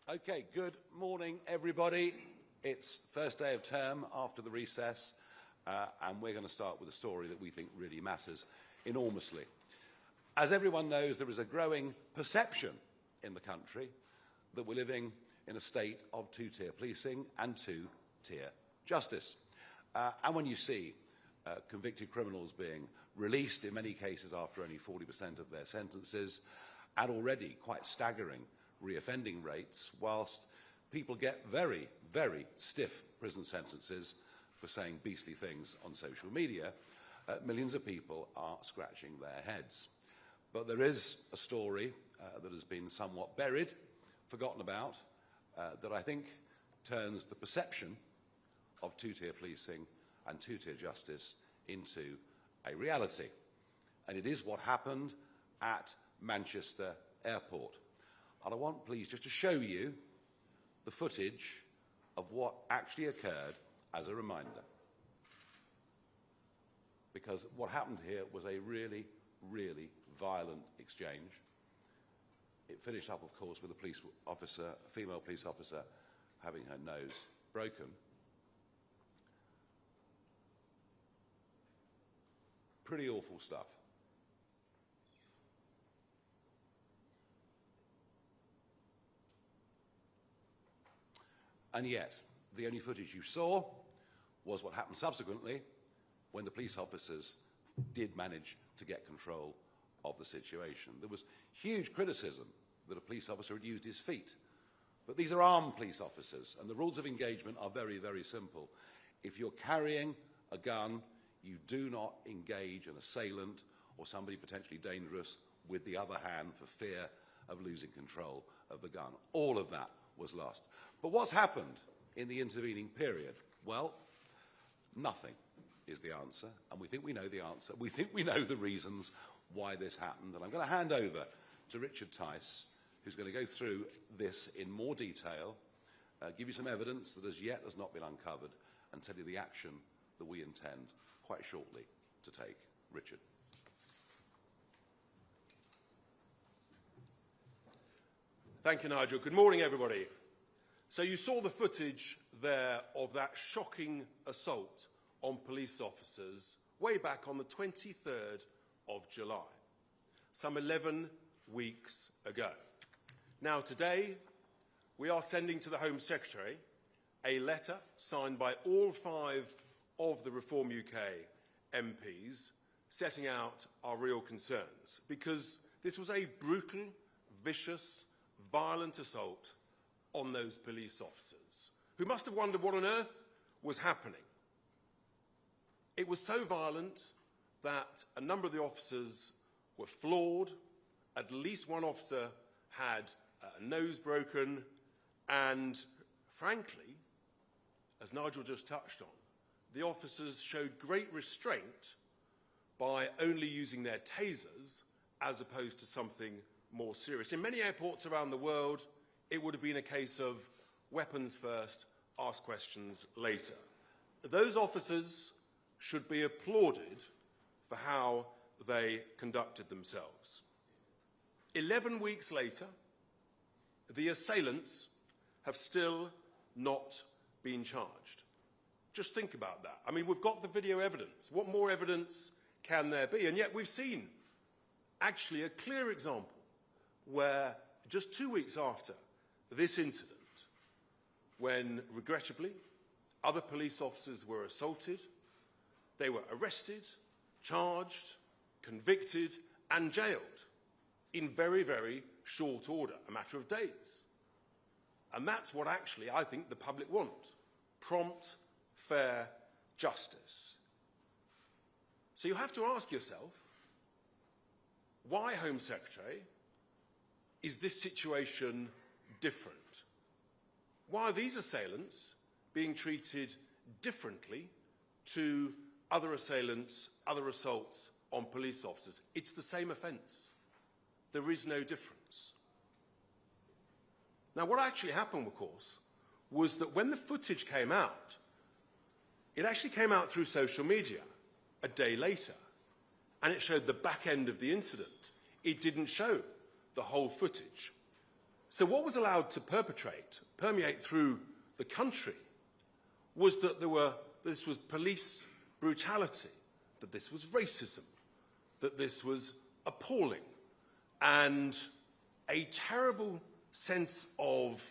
Okay, good morning, everybody. It's the first day of term after the recess, and we're going to start with a story that we think really matters enormously. As everyone knows, there is a growing perception in the country that we're living in a state of two-tier policing and two-tier justice. And when you see convicted criminals being released, in many cases after only 40% of their sentences, and already quite staggering reoffending rates, whilst people get very, very stiff prison sentences for saying beastly things on social media, millions of people are scratching their heads. But there is a story that has been somewhat buried, forgotten about, that I think turns the perception of two-tier policing and two-tier justice into a reality. And it is what happened at Manchester Airport. And I want, please, just to show you the footage of what actually occurred as a reminder. Because what happened here was a really, really violent exchange. It finished up, of course, with a female police officer, having her nose broken. Pretty awful stuff. And yet, the only footage you saw was what happened subsequently when the police officers did manage to get control of the situation. There was huge criticism that a police officer had used his feet. But these are armed police officers, and the rules of engagement are very, very simple. If you're carrying a gun, you do not engage an assailant or somebody potentially dangerous with the other hand for fear of losing control of the gun. All of that was lost. But what's happened in the intervening period? Well, nothing is the answer, and we think we know the answer. We think we know the reasons why this happened, and I'm going to hand over to Richard Tice, who's going to go through this in more detail, give you some evidence that as yet has not been uncovered, and tell you the action that we intend quite shortly to take. Richard. Thank you, Nigel. Good morning, everybody. So you saw the footage there of that shocking assault on police officers way back on the 23rd of July, some 11 weeks ago. Now, today, we are sending to the Home Secretary a letter signed by all 5 of the Reform UK MPs setting out our real concerns, because this was a brutal, vicious, violent assault on those police officers, who must have wondered what on earth was happening. It was so violent that a number of the officers were floored, at least one officer had a nose broken, and frankly, as Nigel just touched on, the officers showed great restraint by only using their tasers as opposed to something more serious. In many airports around the world, it would have been a case of weapons first, ask questions later. Those officers should be applauded for how they conducted themselves. 11 weeks later, the assailants have still not been charged. Just think about that. I mean, we've got the video evidence. What more evidence can there be? And yet we've seen actually a clear example where just 2 weeks after this incident, when regrettably other police officers were assaulted, they were arrested, charged, convicted and jailed in very, very short order, a matter of days. And that's what actually I think the public want: prompt, fair justice. So you have to ask yourself, why, Home Secretary, is this situation different? Why are these assailants being treated differently to other assailants, other assaults on police officers? It's the same offence. There is no difference. Now, what actually happened, of course, was that when the footage came out, it actually came out through social media a day later, and it showed the back end of the incident. It didn't show the whole footage. So what was allowed to permeate through the country was that this was police brutality, that this was racism, that this was appalling, and a terrible sense of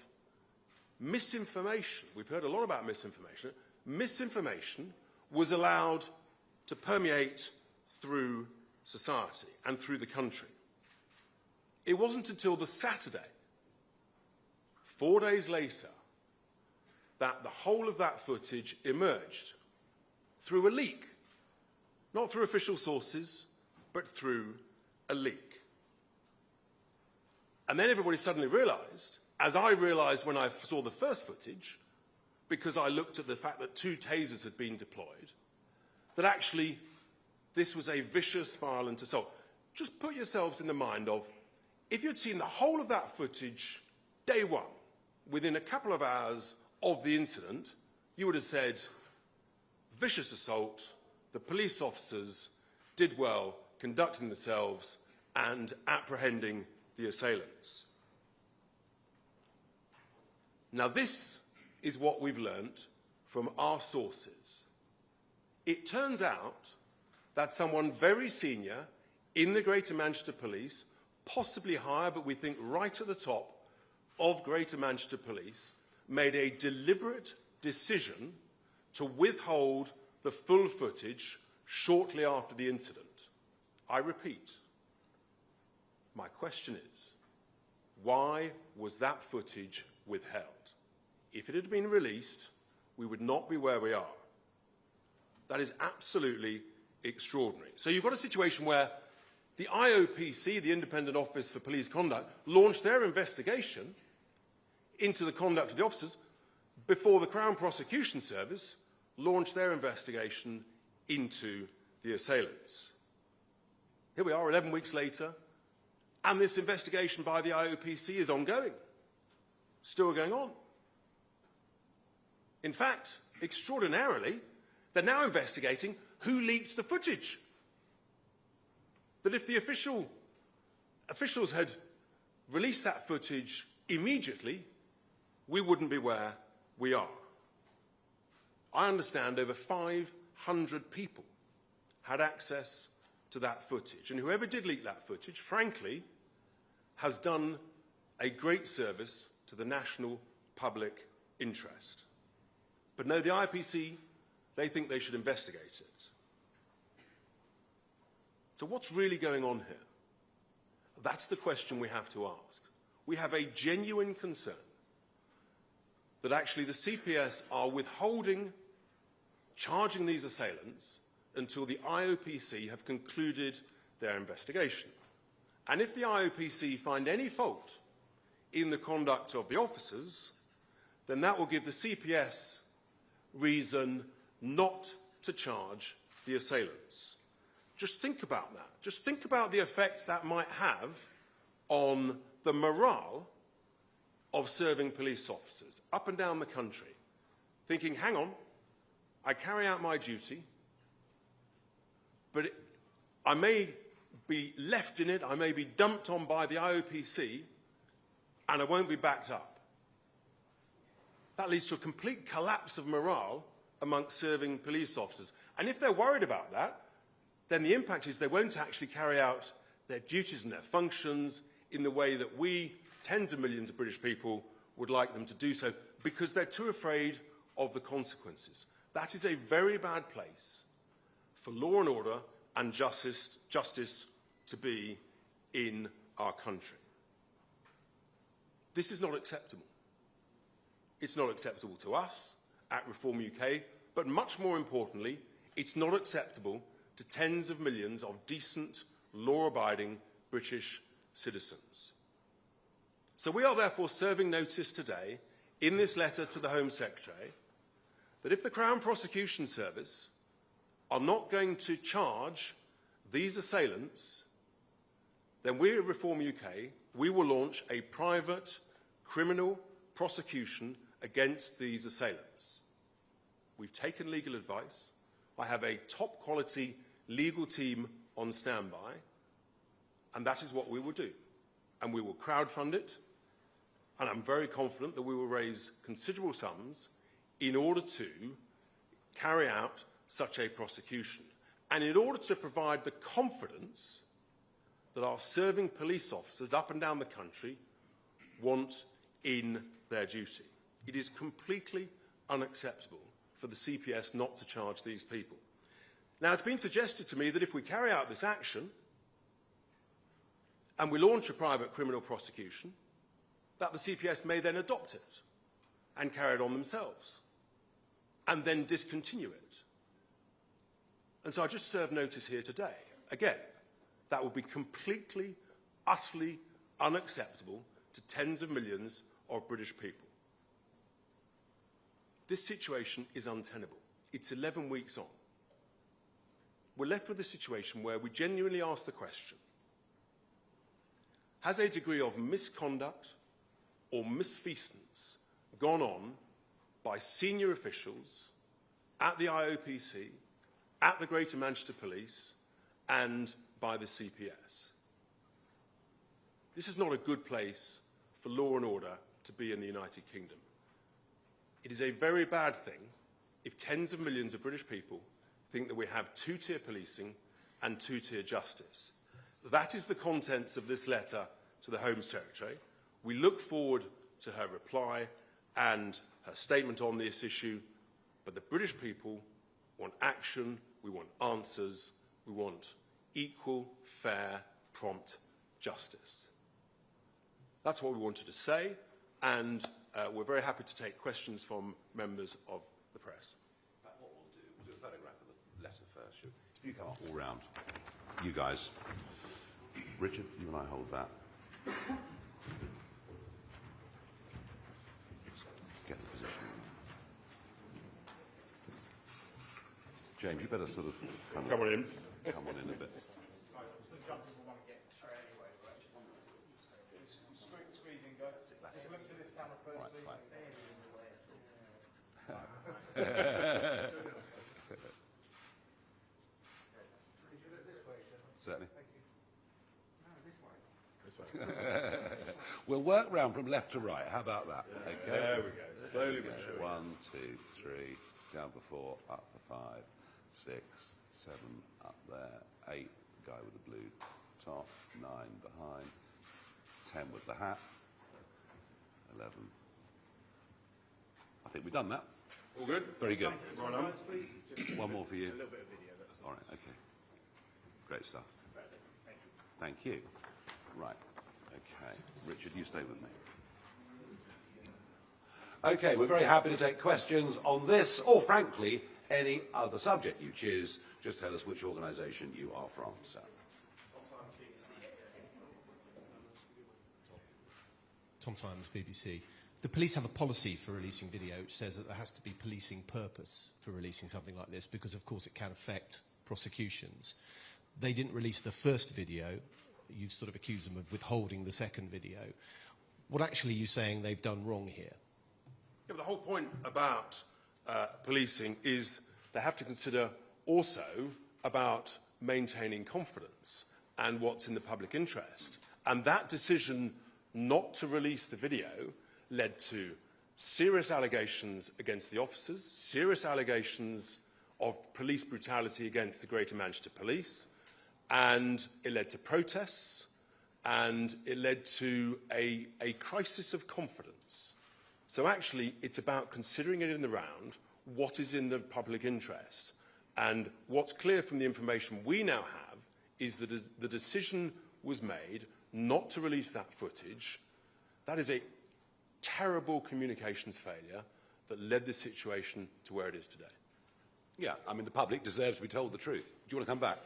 misinformation. We've heard a lot about misinformation. Misinformation was allowed to permeate through society and through the country. It wasn't until the Saturday, 4 days later, that the whole of that footage emerged through a leak. Not through official sources, but through a leak. And then everybody suddenly realised, as I realised when I saw the first footage, because I looked at the fact that 2 tasers had been deployed, that actually this was a vicious, violent assault. Just put yourselves in the mind of, if you'd seen the whole of that footage day one, within a couple of hours of the incident, you would have said, vicious assault, the police officers did well conducting themselves and apprehending the assailants. Now this is what we've learnt from our sources. It turns out that someone very senior in the Greater Manchester Police, possibly higher, but we think right at the top of Greater Manchester Police, made a deliberate decision to withhold the full footage shortly after the incident. I repeat, my question is, why was that footage withheld? If it had been released, we would not be where we are. That is absolutely extraordinary. So you've got a situation where the IOPC, the Independent Office for Police Conduct, launched their investigation into the conduct of the officers before the Crown Prosecution Service launched their investigation into the assailants. Here we are 11 weeks later, and this investigation by the IOPC is ongoing, still going on. In fact, extraordinarily, they're now investigating who leaked the footage. That if the officials had released that footage immediately, we wouldn't be where we are. I understand over 500 people had access to that footage, and whoever did leak that footage, frankly, has done a great service to the national public interest. But no, the IPC, they think they should investigate it. So what's really going on here? That's the question we have to ask. We have a genuine concern that actually the CPS are withholding charging these assailants until the IOPC have concluded their investigation. And if the IOPC find any fault in the conduct of the officers, then that will give the CPS reason not to charge the assailants. Just think about that. Just think about the effect that might have on the morale of serving police officers up and down the country, thinking, hang on, I carry out my duty, but I may be left in it, I may be dumped on by the IOPC, and I won't be backed up. That leads to a complete collapse of morale amongst serving police officers. And if they're worried about that, then the impact is they won't actually carry out their duties and their functions in the way that we, tens of millions of British people, would like them to do so, because they're too afraid of the consequences. That is a very bad place for law and order and justice to be in our country. This is not acceptable. It's not acceptable to us at Reform UK, but much more importantly, it's not acceptable to tens of millions of decent, law-abiding British citizens. So we are therefore serving notice today in this letter to the Home Secretary that if the Crown Prosecution Service are not going to charge these assailants, then we at Reform UK, we will launch a private criminal prosecution against these assailants. We've taken legal advice. I have a top-quality legal team on standby, and that is what we will do. And we will crowdfund it, And I'm very confident that we will raise considerable sums in order to carry out such a prosecution, and in order to provide the confidence that our serving police officers up and down the country want in their duty. It is completely unacceptable for the CPS not to charge these people. Now, it's been suggested to me that if we carry out this action and we launch a private criminal prosecution, that the CPS may then adopt it and carry it on themselves and then discontinue it. And so I just serve notice here today. Again, that would be completely, utterly unacceptable to tens of millions of British people. This situation is untenable. It's 11 weeks on. We're left with a situation where we genuinely ask the question, has a degree of misconduct or misfeasance gone on by senior officials at the IOPC, at the Greater Manchester Police, and by the CPS? This is not a good place for law and order to be in the United Kingdom. It is a very bad thing if tens of millions of British people think that we have two-tier policing and two-tier justice. That is the contents of this letter to the Home Secretary. We look forward to her reply and her statement on this issue, but the British people want action, we want answers, we want equal, fair, prompt justice. That's what we wanted to say, and we're very happy to take questions from members of the press. What we'll do a photograph of the letter first. You come up all round. You guys. Richard, you and I hold that. Get the position. James, you better sort of Come on in. Come on in a bit. Certainly. We'll work round from left to right. How about that? Okay. There we go. Slowly but surely. 1, 2, 3, down for 4, up for 5, 6, 7, up there, 8, the guy with the blue top, 9 behind, 10 with the hat, 11. I think we've done that. All good? Very good. Right on. One more for you. A little bit of video. All right, okay. Great stuff. Thank you. Right, okay. Richard, you stay with me. Okay, we're very happy to take questions on this, or frankly, any other subject you choose. Just tell us which organisation you are from, sir. Tom Simons, BBC. The police have a policy for releasing video which says that there has to be policing purpose for releasing something like this because, of course, it can affect prosecutions. They didn't release the first video. You've sort of accused them of withholding the second video. What actually are you saying they've done wrong here? Yeah, but the whole point about policing is they have to consider also about maintaining confidence and what's in the public interest. And that decision not to release the video led to serious allegations against the officers, serious allegations of police brutality against the Greater Manchester Police, and it led to protests, and it led to a crisis of confidence. So actually, it's about considering it in the round, what is in the public interest. And what's clear from the information we now have is that the decision was made not to release that footage. That is a terrible communications failure that led the situation to where it is today. Yeah, I mean, the public deserves to be told the truth. Do you want to come back?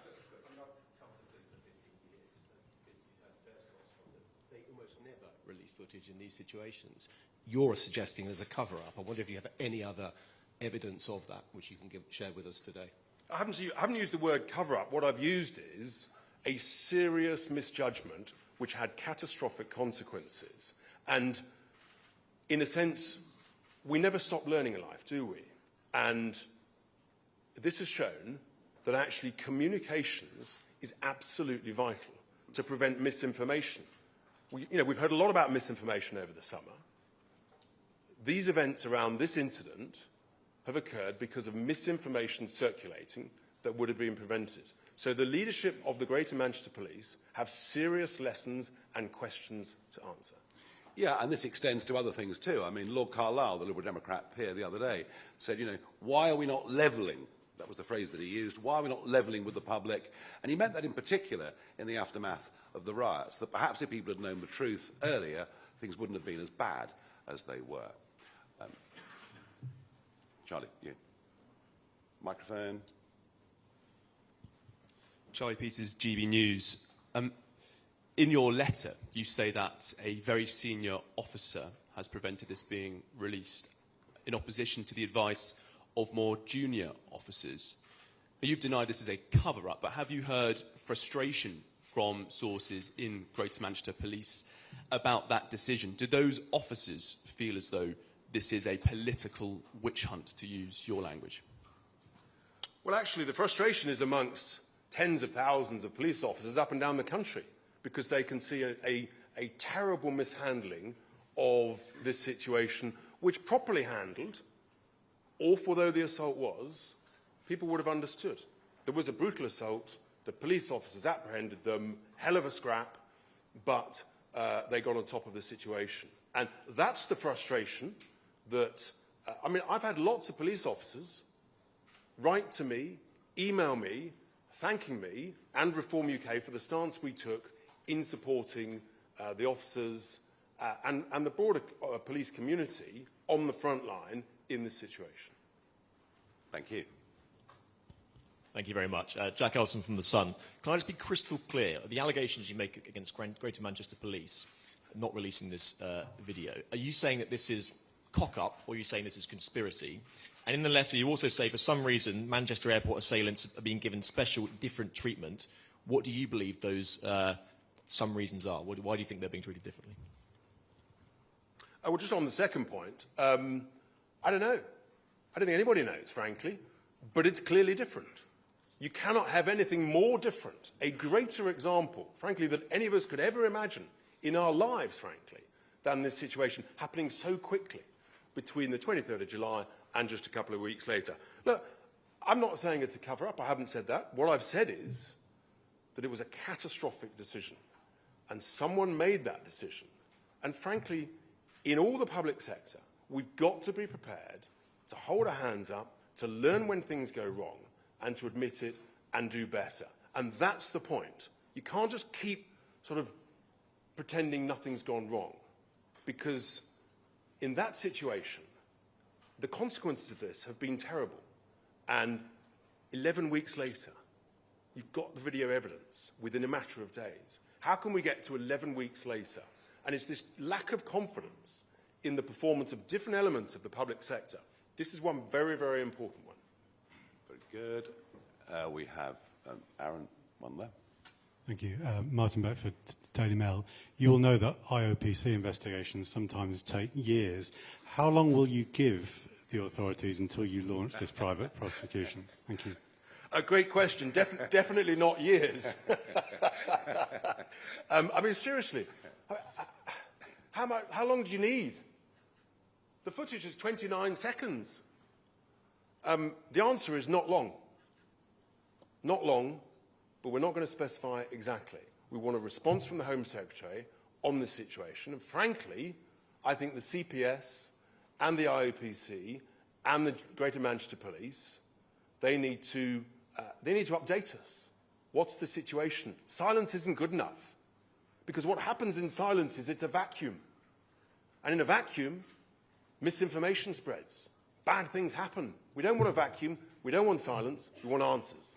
They almost never release footage in these situations. You're suggesting there's a cover-up. I wonder if you have any other evidence of that which you can share with us today. I haven't used the word cover-up. What I've used is a serious misjudgment which had catastrophic consequences. And in a sense, we never stop learning in life, do we? And this has shown that actually communications is absolutely vital to prevent misinformation. we've heard a lot about misinformation over the summer. These events around this incident have occurred because of misinformation circulating that would have been prevented. So the leadership of the Greater Manchester Police have serious lessons and questions to answer. Yeah, and this extends to other things too. I mean, Lord Carlisle, the Liberal Democrat peer the other day, said, why are we not levelling? That was the phrase that he used. Why are we not levelling with the public? And he meant that in particular in the aftermath of the riots, that perhaps if people had known the truth earlier, things wouldn't have been as bad as they were. Charlie, you. Microphone. Charlie Peters, GB News. In your letter, you say that a very senior officer has prevented this being released in opposition to the advice of more junior officers. You've denied this is a cover-up, but have you heard frustration from sources in Greater Manchester Police about that decision? Do those officers feel as though this is a political witch hunt, to use your language? Well, actually, the frustration is amongst tens of thousands of police officers up and down the country, because they can see a terrible mishandling of this situation, which properly handled, awful though the assault was, people would have understood. There was a brutal assault, the police officers apprehended them, hell of a scrap, but they got on top of the situation. And that's the frustration that, I've had lots of police officers write to me, email me, thanking me and Reform UK for the stance we took in supporting the officers and the broader police community on the front line in this situation. Thank you. Thank you very much. Jack Elson from The Sun. Can I just be crystal clear? The allegations you make against Greater Manchester Police not releasing this video, are you saying that this is cock-up, or are you saying this is conspiracy? And in the letter, you also say, for some reason, Manchester Airport assailants are being given special, different treatment. What do you believe those some reasons are? Why do you think they're being treated differently? Well, just on the second point, I don't know. I don't think anybody knows, frankly, but it's clearly different. You cannot have anything more different, a greater example, frankly, that any of us could ever imagine in our lives, frankly, than this situation happening so quickly between the 23rd of July and just a couple of weeks later. Look, I'm not saying it's a cover-up. I haven't said that. What I've said is that it was a catastrophic decision, and someone made that decision. And frankly, in all the public sector, we've got to be prepared to hold our hands up, to learn when things go wrong, and to admit it and do better. And that's the point. You can't just keep sort of pretending nothing's gone wrong, because in that situation, the consequences of this have been terrible. And 11 weeks later, you've got the video evidence within a matter of days. How can we get to 11 weeks later? And it's this lack of confidence in the performance of different elements of the public sector. This is one very, very important one. Very good. We have Aaron, one there. Thank you. Martin Beckford, Daily Mail. You'll know that IOPC investigations sometimes take years. How long will you give the authorities until you launch this private prosecution? Thank you. A great question. Definitely not years. I mean, seriously, how long do you need? The footage is 29 seconds. The answer is not long. Not long, but we're not going to specify exactly. We want a response from the Home Secretary on this situation. And frankly, I think the CPS and the IOPC and the Greater Manchester Police, they need to update us. What's the situation? Silence isn't good enough, because what happens in silence is it's a vacuum. And in a vacuum, misinformation spreads. Bad things happen. We don't want a vacuum. We don't want silence. We want answers.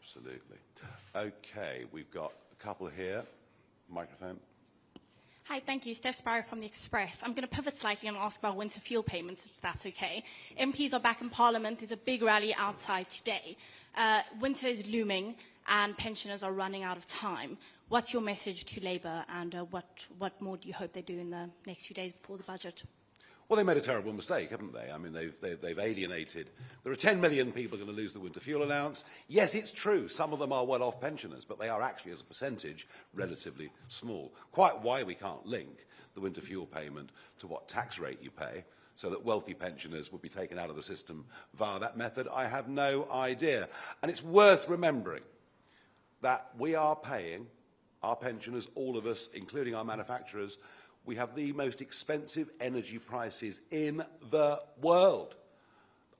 Absolutely. Okay, we've got a couple here. Microphone. Hi, thank you. Steph Sparrow from The Express. I'm going to pivot slightly and ask about winter fuel payments, if that's okay. MPs are back in Parliament. There's a big rally outside today. Winter is looming and pensioners are running out of time. What's your message to Labour, and what more do you hope they do in the next few days before the budget? Well, they made a terrible mistake, haven't they? I mean, they've alienated. There are 10 million people going to lose the winter fuel allowance. Yes, it's true, some of them are well-off pensioners, but they are actually, as a percentage, relatively small. Quite why we can't link the winter fuel payment to what tax rate you pay, so that wealthy pensioners would be taken out of the system via that method, I have no idea. And it's worth remembering that we are paying, our pensioners, all of us, including our manufacturers, we have the most expensive energy prices in the world.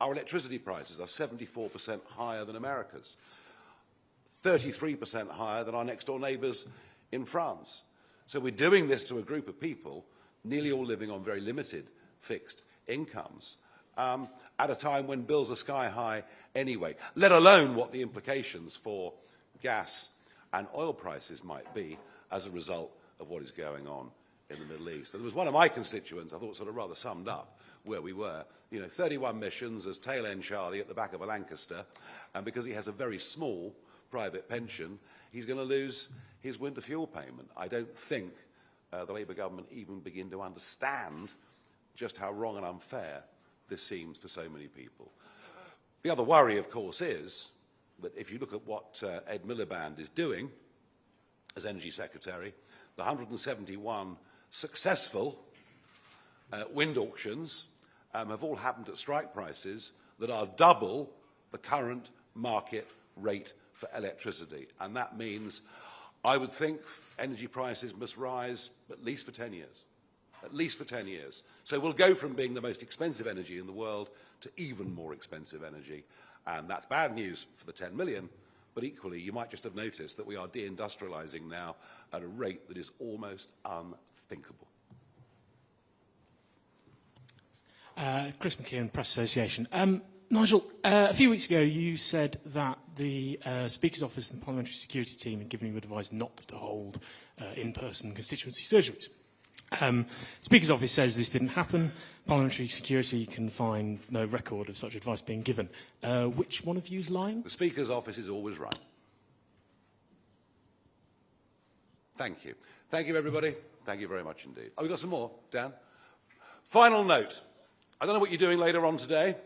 Our electricity prices are 74% higher than America's, 33% higher than our next-door neighbours in France. So we're doing this to a group of people, nearly all living on very limited fixed incomes, at a time when bills are sky high anyway, let alone what the implications for gas and oil prices might be as a result of what is going on in the Middle East. And there was one of my constituents, I thought sort of rather summed up where we were. You know, 31 missions as tail end Charlie at the back of a Lancaster, and because he has a very small private pension, he's going to lose his winter fuel payment. I don't think the Labour government even begin to understand just how wrong and unfair this seems to so many people. The other worry, of course, is that if you look at what Ed Miliband is doing as Energy Secretary, the 171 successful wind auctions have all happened at strike prices that are double the current market rate for electricity. And that means, I would think, energy prices must rise at least for 10 years. At least for 10 years. So we'll go from being the most expensive energy in the world to even more expensive energy. And that's bad news for the 10 million. But equally, you might just have noticed that we are deindustrialising now at a rate that is almost unthinkable. Chris McKeon, Press Association. Nigel, a few weeks ago you said that the Speaker's Office and the Parliamentary Security Team had given you advice not to hold in-person constituency surgeries. Speaker's Office says this didn't happen. Parliamentary Security can find no record of such advice being given. Which one of you is lying? The Speaker's Office is always right. Thank you. Thank you, everybody. Thank you very much indeed. Oh, we've got some more, Dan. Final note. I don't know what you're doing later on today,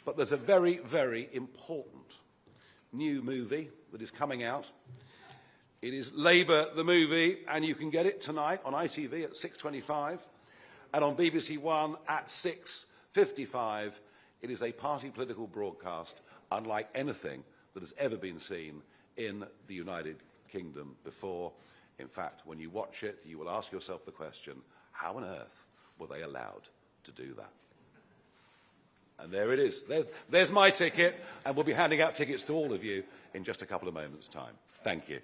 but there's a very, very important new movie that is coming out. It is Labour the Movie, and you can get it tonight on ITV at 6:25 and on BBC One at 6:55. It is a party political broadcast unlike anything that has ever been seen in the United Kingdom before. In fact, when you watch it, you will ask yourself the question, how on earth were they allowed to do that? And there it is. There's my ticket, and we'll be handing out tickets to all of you in just a couple of moments' time. Thank you.